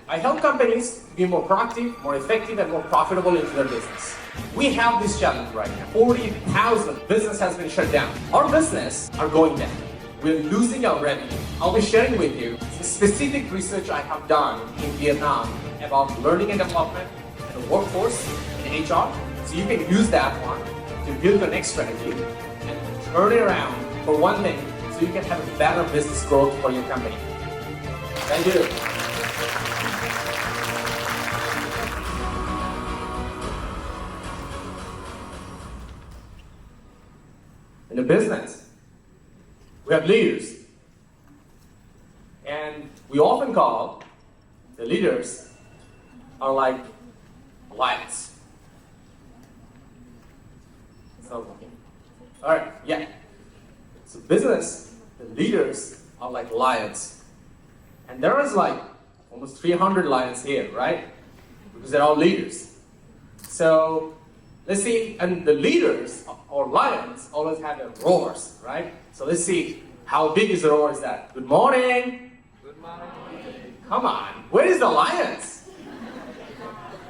I help companies be more productive, more effective, and more profitable into their business. We have this challenge right now. 40,000 business has been shut down. Our business are going down. We're losing our revenue. I'll be sharing with you some specific research I have done in Vietnam about learning and development and the workforce and HR. So you can use that one to build the next strategy and turn it around for one thing so you can have a better business growth for your company. Thank you. In the business, we have leaders. And we often call the leaders are like lions. All right, yeah. So business, the leaders are like lions. And there is like almost 300 lions here, right? Because they're all leaders. So let's see, and the leaders or lions always have their roars, right? So let's see, how big is the roar is that? Good morning. Good morning. Come on, where is the lions?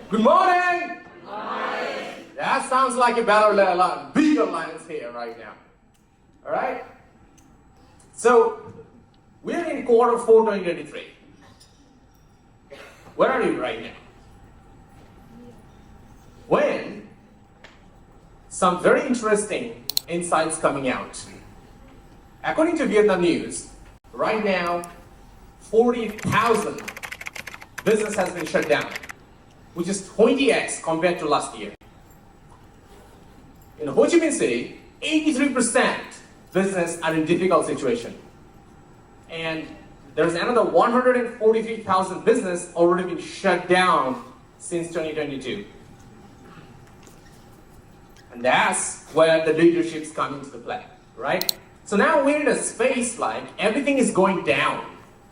Good morning. Good morning. That sounds like a better lion, bigger lions here right now. All right? So we're in quarter 4, 2023. Where are you right now? When some very interesting insights coming out. According to Vietnam News, right now, 40,000 business has been shut down, which is 20x compared to last year. In Ho Chi Minh City, 83% business are in difficult situation. And there's another 143,000 business already been shut down since 2022. And that's where the leadership's come into the play, right? So now we're in a space like everything is going down.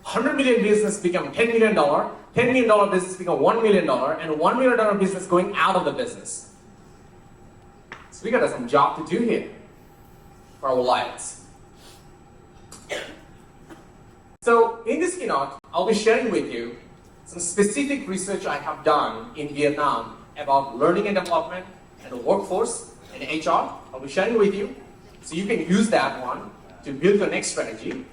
100 million business become $10 million, $10 million business become $1 million, and a $1 million business going out of the business. So we got some job to do here for our lives. So in this keynote, I'll be sharing with you some specific research I have done in Vietnam about learning and development and the workforce and HR. I'll be sharing with you so you can use that one to build your next strategy.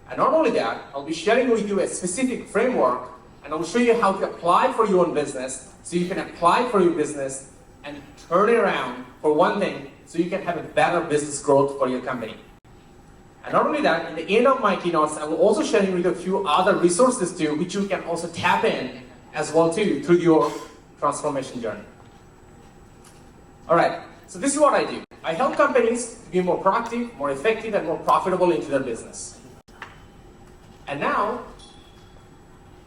And not only that, I'll be sharing with you a specific framework and I'll show you how to apply for your own business so you can apply for your business and turn it around for one thing so you can have a better business growth for your company. And not only that, in the end of my keynotes, I will also share with you a few other resources too, which you can also tap in as well too through your transformation journey. All right, so this is what I do. I help companies to be more productive, more effective, and more profitable into their business. And now,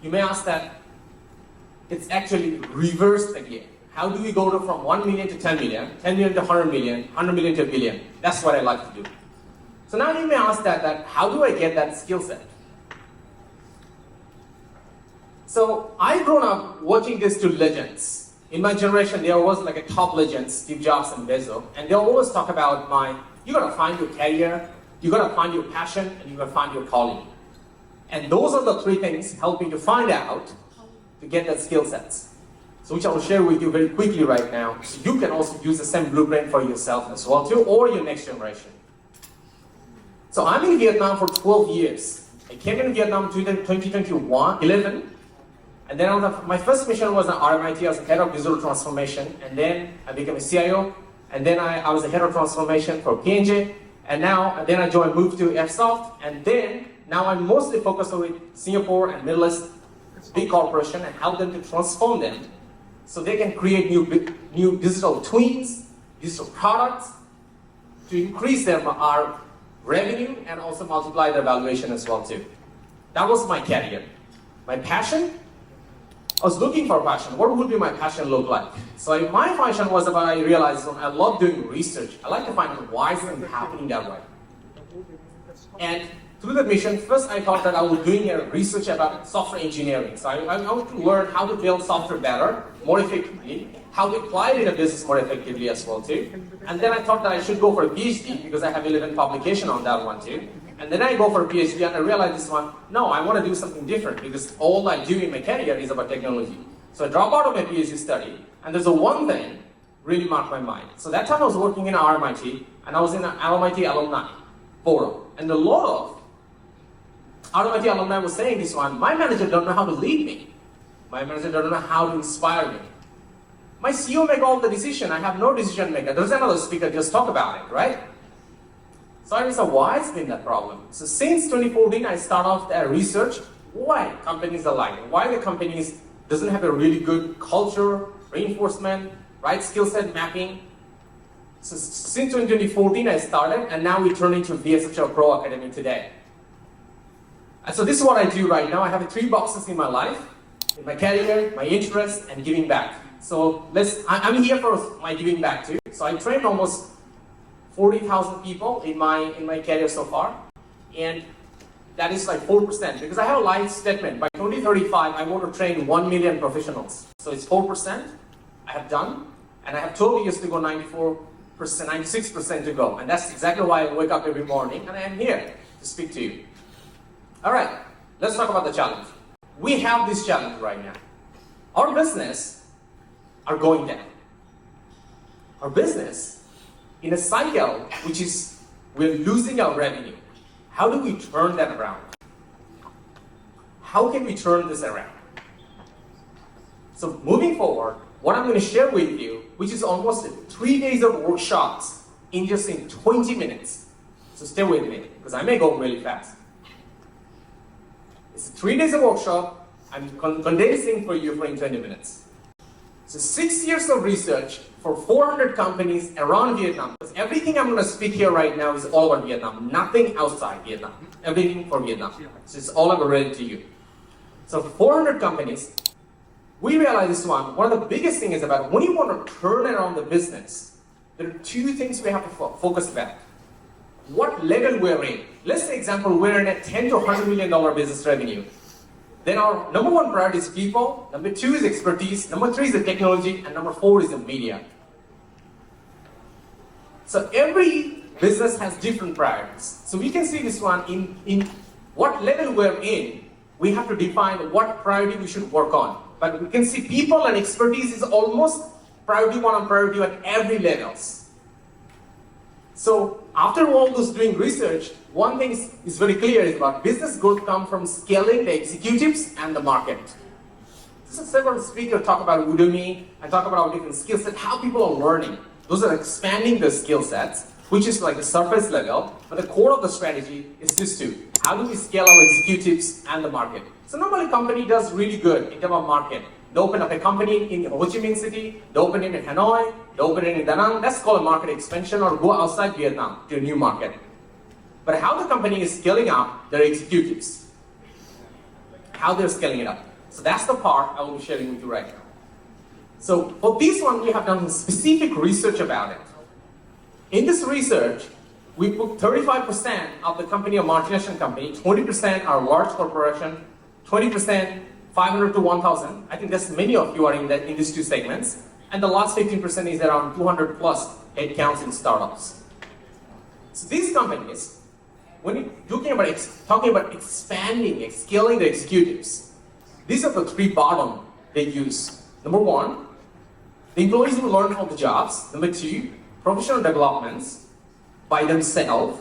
you may ask that it's actually reversed again. How do we go from 1 million to 10 million, 10 million to 100 million, 100 million to a billion? That's what I like to do. So now you may ask that how do I get that skill set? So I grown up watching these two legends. In my generation, there was like a top legends, Steve Jobs and Bezos, and they always talk about you gotta find your career, you gotta find your passion, and you gotta find your calling. And those are the three things helping to find out to get that skill sets. So which I will share with you very quickly right now. So you can also use the same blueprint for yourself as well too, or your next generation. So I'm in Vietnam for 12 years. I came in Vietnam in 2011, and then my first mission was at RMIT as a head of digital transformation, and then I became a CIO, and then I was a head of transformation for P&G, and then I moved to FSoft, and then now I'm mostly focused on Singapore and Middle East big corporation and help them to transform them so they can create new digital twins, digital products to increase our revenue and also multiply their valuation as well too. That was my career. My passion, I was looking for passion. What would be my passion look like? So my passion was about, I realized I love doing research. I like to find out why is things happening that way. And through the mission, first I thought that I was doing a research about software engineering. So I wanted to learn how to build software better, more effectively, how to apply it in a business more effectively as well too. And then I thought that I should go for a PhD because I have 11 publications on that one too. And then I go for a PhD and I realize this one, no, I want to do something different because all I do in my career is about technology. So I drop out of my PhD study, and there's a one thing really marked my mind. So that time I was working in RMIT, and I was in an RMIT alumni forum. And a lot of RMIT alumni was saying this one, my manager don't know how to lead me. My manager don't know how to inspire me. My CEO make all the decision, I have no decision maker. There's another speaker just talk about it, right? So I said, why has been that problem? So since 2014, I start off the research, why companies are like, why the companies doesn't have a really good culture, reinforcement, right skill set mapping. So since 2014, I started, and now we turn into VSHR Pro Academy today. And so this is what I do right now. I have 3 boxes in my life, in my career, my interest, and giving back. So I'm here for my giving back too. So I trained almost 40,000 people in my career so far, and that is like 4%, because I have a life statement. By 2035, I want to train 1 million professionals. So it's 4% I have done, and I have 12 years to go, 94%, 96% to go. And that's exactly why I wake up every morning, and I am here to speak to you. All right, let's talk about the challenge. We have this challenge right now. Our business are going down. Our business in a cycle, which is we're losing our revenue. How do we turn that around? How can we turn this around? So moving forward, what I'm going to share with you, which is almost 3 days of workshops in just 20 minutes. So stay with me, because I may go really fast. It's 3 days of workshop. I'm condensing for you in 20 minutes. So 6 years of research for 400 companies around Vietnam. Because everything I'm going to speak here right now is all about Vietnam. Nothing outside Vietnam. Everything for Vietnam. So it's all about related to you. So 400 companies. We realize this one of the biggest things is about when you want to turn around the business, there are 2 things we have to focus about. What level we're in. Let's say, example, we're in a $10 to $100 million business revenue. Then our number 1 priority is people, number 2 is expertise, number 3 is the technology, and number 4 is the media. So every business has different priorities. So we can see this one in what level we're in, we have to define what priority we should work on. But we can see people and expertise is almost priority 1 and priority 1 at every levels. So after all this doing research, one thing is very clear is about business growth comes from scaling the executives and the market. So several speakers talk about Udemy and talk about different skill sets, how people are learning. Those are expanding the skill sets, which is like the surface level, but the core of the strategy is this 2. How do we scale our executives and the market? So normally a company does really good in terms of market. They open up a company in Ho Chi Minh City, they open it in Hanoi, they open it in Da Nang. That's called a market expansion, or go outside Vietnam to a new market. But how the company is scaling up their executives, how they're scaling it up. So that's the part I will be sharing with you right now. So for this one, we have done specific research about it. In this research, we put 35% of the company are multinational company, 20% are large corporation, 20% 500 to 1,000. I think that's many of you are in these 2 segments. And the last 15% is around 200 plus headcounts in startups. So these companies, when you're talking about expanding, scaling the executives, these are the 3 bottom they use. Number 1, the employees will learn on the jobs. Number 2, professional developments by themselves.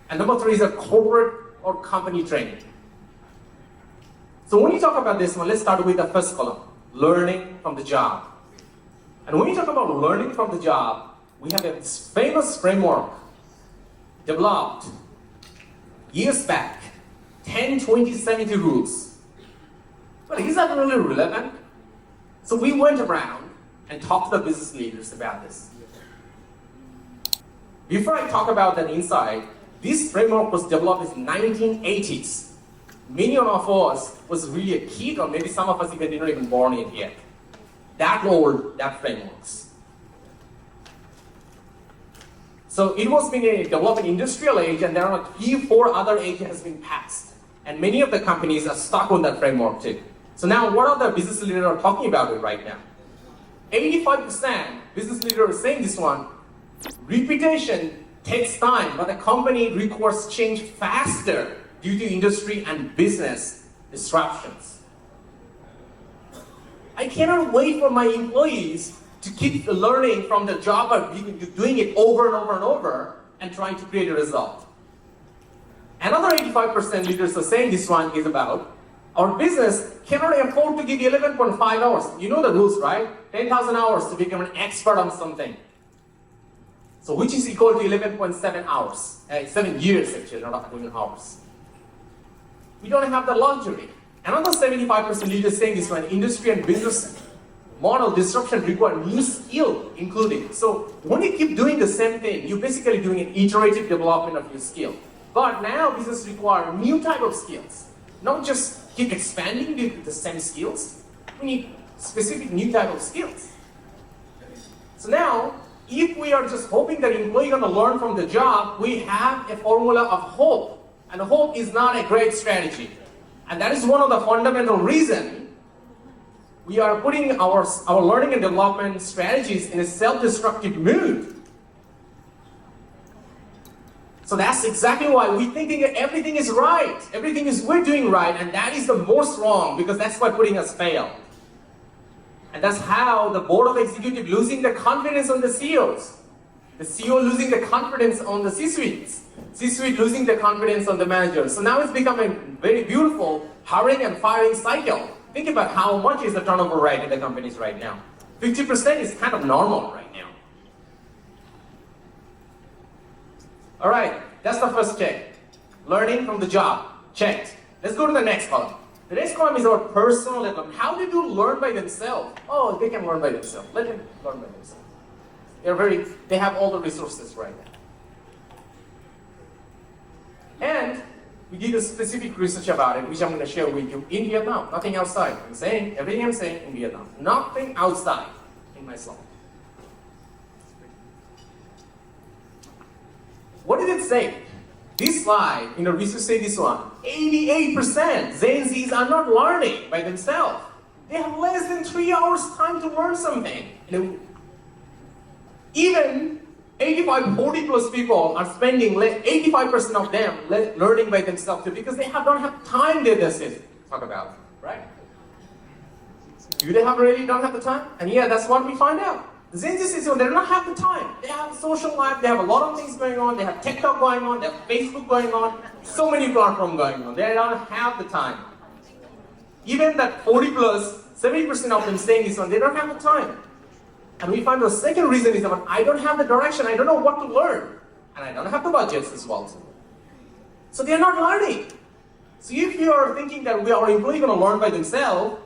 And number 3 is a corporate or company training. So when you talk about this one, let's start with the first column, learning from the job. And when you talk about learning from the job, we have this famous framework developed years back, 10, 20, 70 rules. But is that really relevant? So we went around and talked to the business leaders about this. Before I talk about that inside, this framework was developed in the 1980s. Many of us was really a kid, or maybe some of us even didn't even born in yet. That old, that frameworks. So it was being developed in industrial age, and there are 3-4 other ages has been passed. And many of the companies are stuck on that framework too. So now what are the business leaders are talking about it right now? 85% business leaders are saying this one, repetition takes time, but the company requires change faster due to industry and business disruptions. I cannot wait for my employees to keep learning from the job by doing it over and over and over and trying to create a result. Another 85% leaders are saying this one is about our business cannot afford to give you 11.5 hours. You know the rules, right? 10,000 hours to become an expert on something. So which is equal to 11.7 hours. 7 years actually, not even hours. We don't have the luxury. Another 75% leaders saying this one, industry and business model disruption require new skill including. So when you keep doing the same thing, you're basically doing an iterative development of your skill. But now business require new type of skills. Not just keep expanding the same skills. We need specific new type of skills. So now, if we are just hoping that employee going to learn from the job, we have a formula of hope. And hope is not a great strategy. And that is one of the fundamental reasons we are putting our learning and development strategies in a self-destructive mood. So that's exactly why we're thinking that everything is right. Everything is we're doing right, and that is the most wrong because that's why putting us fail. And that's how the board of executive losing the confidence on the CEOs. The CEO losing the confidence on the C-suites. C-suite losing the confidence on the managers. So now it's becoming a very beautiful hiring and firing cycle. Think about how much is the turnover rate in the companies right now. 50% is kind of normal right now. All right, that's the first check. Learning from the job, checked. Let's go to the next column. The next column is our personal development. How do you learn by themselves? Oh, they can learn by themselves. Let them learn by themselves. They have all the resources right now. And we did a specific research about it, which I'm going to share with you in Vietnam. Nothing outside. I'm saying everything I'm saying in Vietnam. Nothing outside in my slide. What did it say? This slide, in the research say this one, 88% Gen Zs are not learning by themselves. They have less than 3 hours time to learn something. Even 40 plus people are spending 85% of them learning by themselves too, because they don't have time they talk about, right? Do they really don't have the time? And yeah, that's what we find out. The Gen Z says, they don't have the time. They have a social life, they have a lot of things going on, they have TikTok going on, they have Facebook going on, so many platforms going on. They don't have the time. Even that 40 plus, 70% of them saying this one, they don't have the time. And we find the second reason is that I don't have the direction, I don't know what to learn. And I don't have the budgets as well. So they are not learning. So if you are thinking that our employees are going to learn by themselves,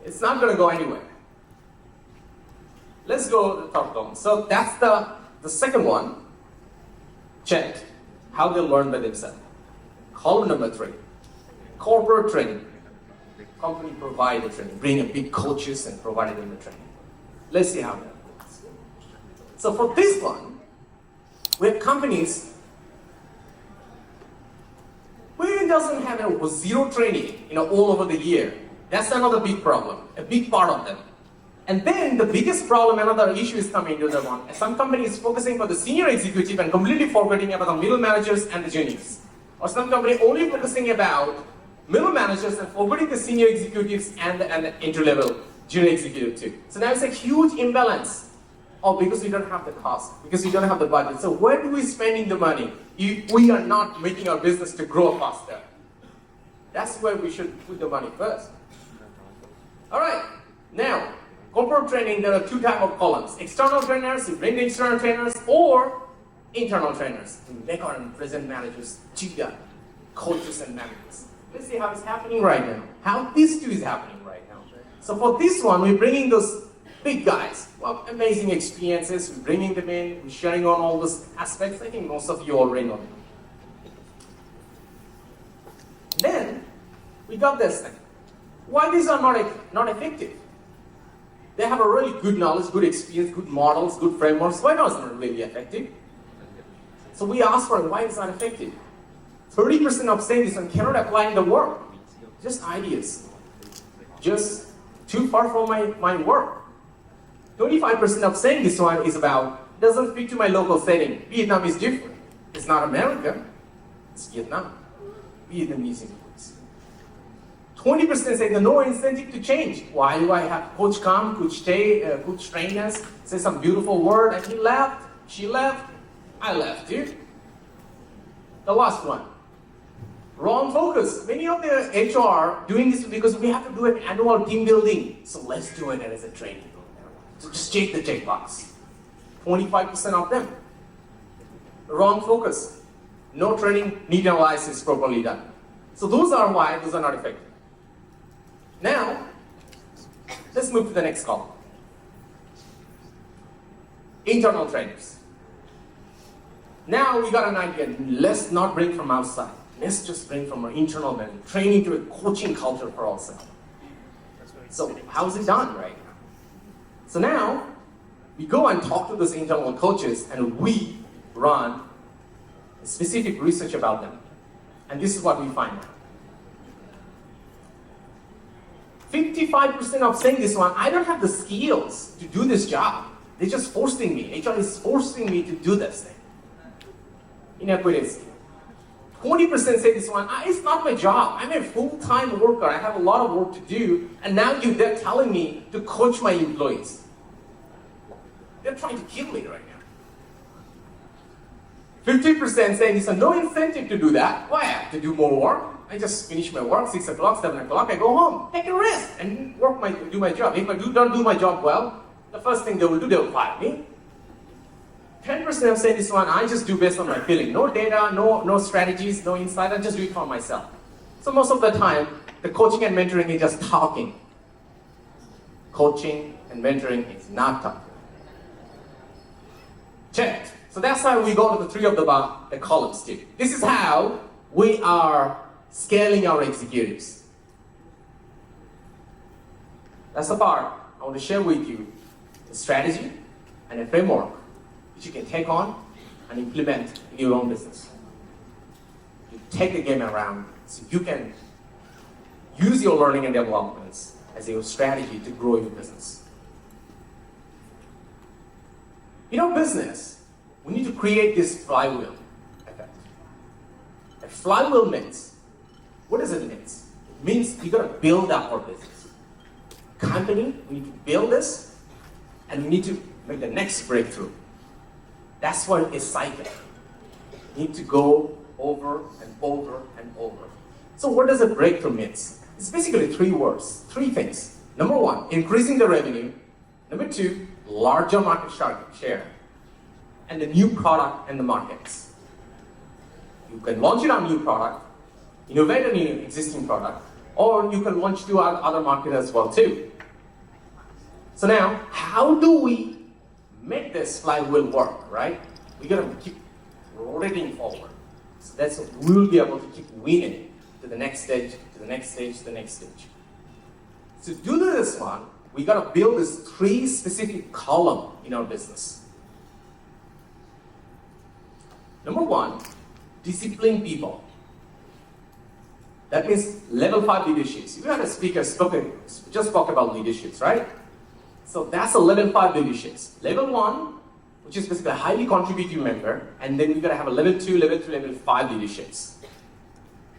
it's not going to go anywhere. Let's go to the top column. So that's the second one. Checked. How they learn by themselves. Column number 3. Corporate training. Company provide the training. Bring a big coaches and provide them the training. Let's see how that works. So for this one, we have companies where it doesn't have zero training, all over the year. That's another big problem, a big part of them. And then the biggest problem, another issue is coming to the one. Some companies focusing for the senior executive and completely forgetting about the middle managers and the juniors. Or some company only focusing about middle managers and forgetting the senior executives and the entry-level junior executive too. So now it's a huge imbalance. Oh, because we don't have the cost, because we don't have the budget. So where do we spending the money if we are not making our business to grow faster? That's where we should put the money first. All right, now, corporate training, there are 2 types of columns. External trainers, we bring the external trainers, or internal trainers. We make our present managers to the coaches and managers. Let's see how it's happening right now. How these two is happening right now. So for this one, we're bringing those big guys. Well, amazing experiences. We're bringing them in. We're sharing on all those aspects. I think most of you already know them. Then, we got this thing. Why these are not effective? They have a really good knowledge, good experience, good models, good frameworks. Why not is not really effective? So we asked for why it's not effective. 30% of saying this one cannot apply in the work. Just ideas. Just too far from my work. 25% of saying this one is about doesn't fit to my local setting. Vietnam is different. It's not America, it's Vietnam. Vietnamese employees. 20% say no incentive to change. Why do I have coach come, coach stay, coach train us, say some beautiful word, and he left, she left, I left, dude. The last one. Wrong focus. Many of the HR doing this because we have to do an annual team building. So let's do it as a training. So just check the checkbox. 25% of them. Wrong focus. No training, need analysis properly done. So those are why those are not effective. Now, let's move to the next column. Internal trainers. Now we got an idea. Let's not bring from outside. Let's just bring from our internal value, training to a coaching culture for ourselves. So how's it done right now? So now, we go and talk to those internal coaches and we run specific research about them. And this is what we find out. 55% of saying this one, I don't have the skills to do this job. They're just forcing me. HR is forcing me to do this thing. Inequity skill. 20% say this one, it's not my job. I'm a full-time worker. I have a lot of work to do. And now they're telling me to coach my employees. They're trying to kill me right now. 50% saying it's no incentive to do that. Why? I have to do more work. I just finish my work, 6 o'clock, 7 o'clock, I go home, take a rest, and do my job. If I don't do my job well, the first thing they will do, they will fire me. 10% of saying this one, I just do based on my feeling. No data, no strategies, no insight, I just do it for myself. So most of the time, the coaching and mentoring is just talking. Coaching and mentoring is not talking. Check. So that's how we go to the three of the columns too. This is how we are scaling our executives. That's the part I want to share with you, a strategy and a framework which you can take on and implement in your own business. You take the game around so you can use your learning and developments as your strategy to grow your business. In our business, we need to create this flywheel effect. A flywheel means, what does it mean? It means we gotta build up our business. Company, we need to build this, and we need to make the next breakthrough. That's what it's cycle. You need to go over and over and over. So what does a breakthrough mean? It's basically 3 words, 3 things. Number 1, increasing the revenue. Number 2, larger market share. And the new product and the markets. You can launch it on new product, innovate a new existing product, or you can launch to other markets as well too. So now, how do we make this flywheel work, right? We gotta keep rotating forward. So that's what we'll be able to keep winning to the next stage, to the next stage, to the next stage. To do this one, we gotta build this 3 specific column in our business. Number 1, discipline people. That means level 5 leaderships. You had a speaker just spoke about leaderships, right? So that's a level 5 leaderships. Level 1, which is basically a highly contributing member, and then we're gonna have a level 2, level 3, level 5 leaderships.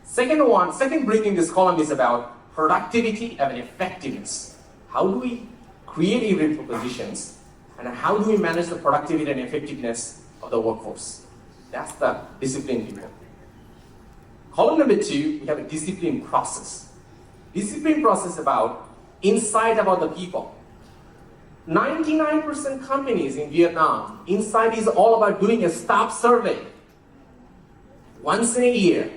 Second brick in this column is about productivity and effectiveness. How do we create every propositions, and how do we manage the productivity and effectiveness of the workforce? That's the discipline people. Column number 2, we have a discipline process. Discipline process about insight about the people. 99% companies in Vietnam, insight is all about doing a staff survey once in a year.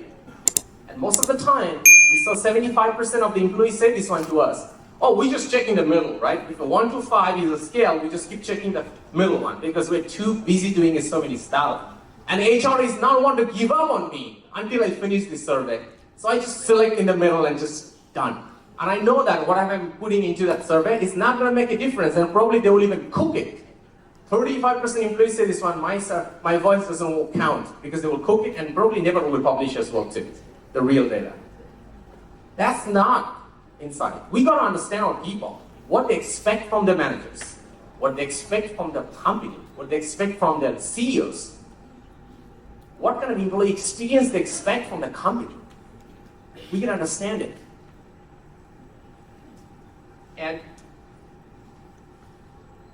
And most of the time, we saw 75% of the employees say this one to us. Oh, we just check in the middle, right? If a 1 to 5 is a scale, we just keep checking the middle one because we're too busy doing so many stuff. And HR is not want to give up on me until I finish this survey. So I just select in the middle and just done. And I know that what I'm putting into that survey is not going to make a difference, and probably they will even cook it. 35% employees say this one, my voice doesn't count because they will cook it and probably never will publish as well too, the real data. That's not insight. We got to understand our people, what they expect from the managers. what they expect from the company, what they expect from their CEOs, what kind of employee experience they expect from the company. We can understand it. And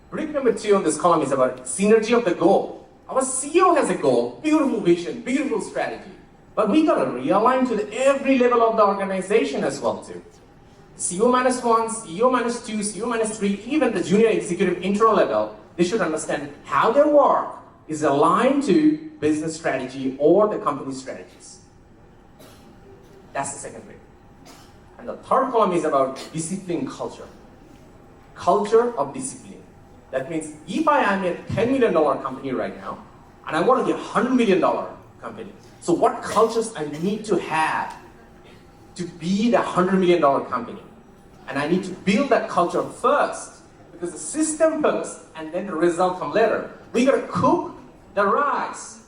brick number 2 on this column is about synergy of the goal. Our CEO has a goal, beautiful vision, beautiful strategy. But we got to realign to every level of the organization as well too. CEO minus 1, CEO minus 2, CEO minus 3, even the junior executive intro level, they should understand how their work is aligned to business strategy or the company strategies. That's the second thing. And the third column is about discipline culture. Culture of discipline. That means if I am a $10 million company right now, and I want to be a $100 million company, so what cultures I need to have to be the $100 million company? And I need to build that culture first, because the system first, and then the result come later. We gotta cook the rice.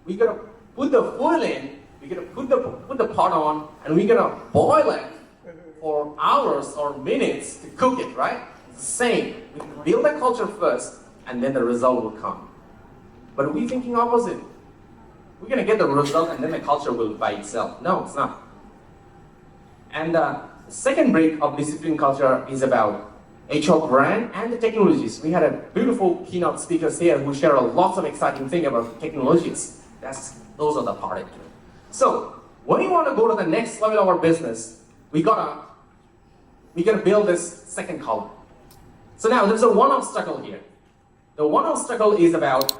We gotta put the food in. We gotta put the pot on, and we gotta boil it for hours or minutes to cook it, right? It's the same. We can build the culture first, and then the result will come. But we're thinking opposite. We're gonna get the result, and then the culture will by itself. No, it's not. And the second break of discipline culture is about HR brand and the technologies. We had a beautiful keynote speakers here who share a lot of exciting things about technologies. Those are the part. So when you want to go to the next level of our business, we gotta build this second column. So now there's a one obstacle here. The one obstacle is about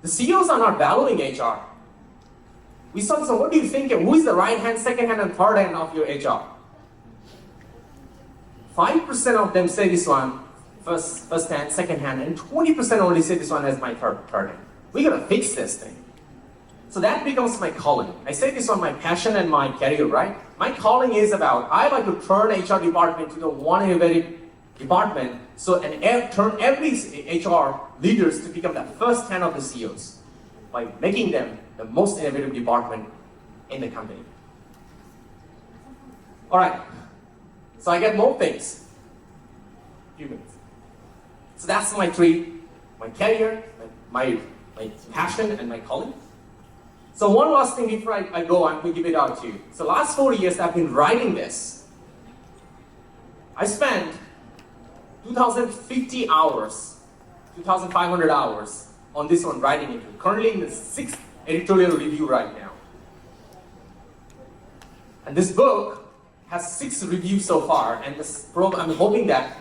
the CEOs are not valuing HR. We saw this. What do you think? Who is the right hand, second hand, and third hand of your HR? 5% of them say this one first hand, second hand, and 20% only say this one as my third hand. We gotta fix this thing. So that becomes my calling. I say this on my passion and my career, right? My calling is about, I like to turn HR department to the one innovative department, and turn every HR leaders to become the first hand of the CEOs by making them the most innovative department in the company. All right, so I get more things. Few minutes. So that's my three: my career, my passion, and my calling. So one last thing before I go, I'm going to give it out to you. So last 4 years I've been writing this. I spent 2,050 hours, 2,500 hours on this one, writing it. Currently in the 6th editorial review right now. And this book has 6 reviews so far, and I'm hoping that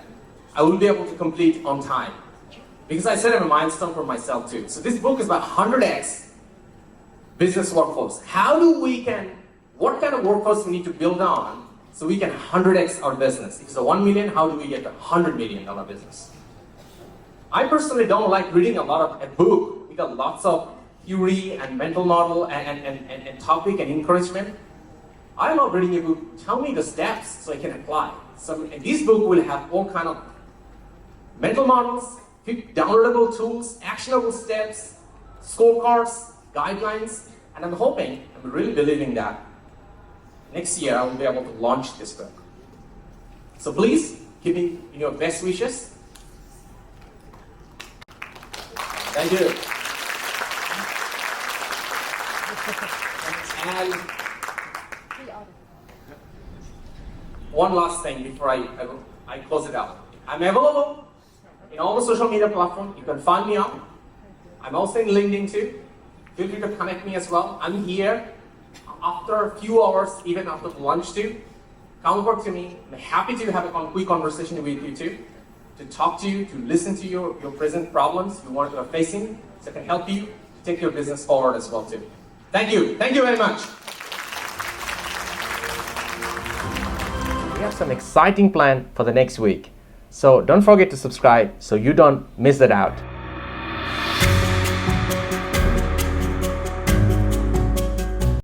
I will be able to complete on time. Because I set up a milestone for myself too. So this book is about 100x business workforce. What kind of workforce we need to build on so we can 100x our business? If it's a 1 million, how do we get a $100 million business? I personally don't like reading a lot of a book with lots of theory and mental model and topic and encouragement. I love reading a book. Tell me the steps so I can apply. So this book will have all kind of mental models, downloadable tools, actionable steps, scorecards, guidelines, and I'm really believing that next year I will be able to launch this book. So please keep me in your best wishes. Thank you. And one last thing before I close it out. I'm available in all the social media platforms. You can find me out. I'm also in LinkedIn too. Feel free to connect me as well. I'm here after a few hours, even after lunch too. Come over to me. I'm happy to have a quick conversation with you too, to talk to you, to listen to your present problems you are facing, so I can help you take your business forward as well too. Thank you. Thank you very much. We have some exciting plan for the next week. So don't forget to subscribe so you don't miss it out.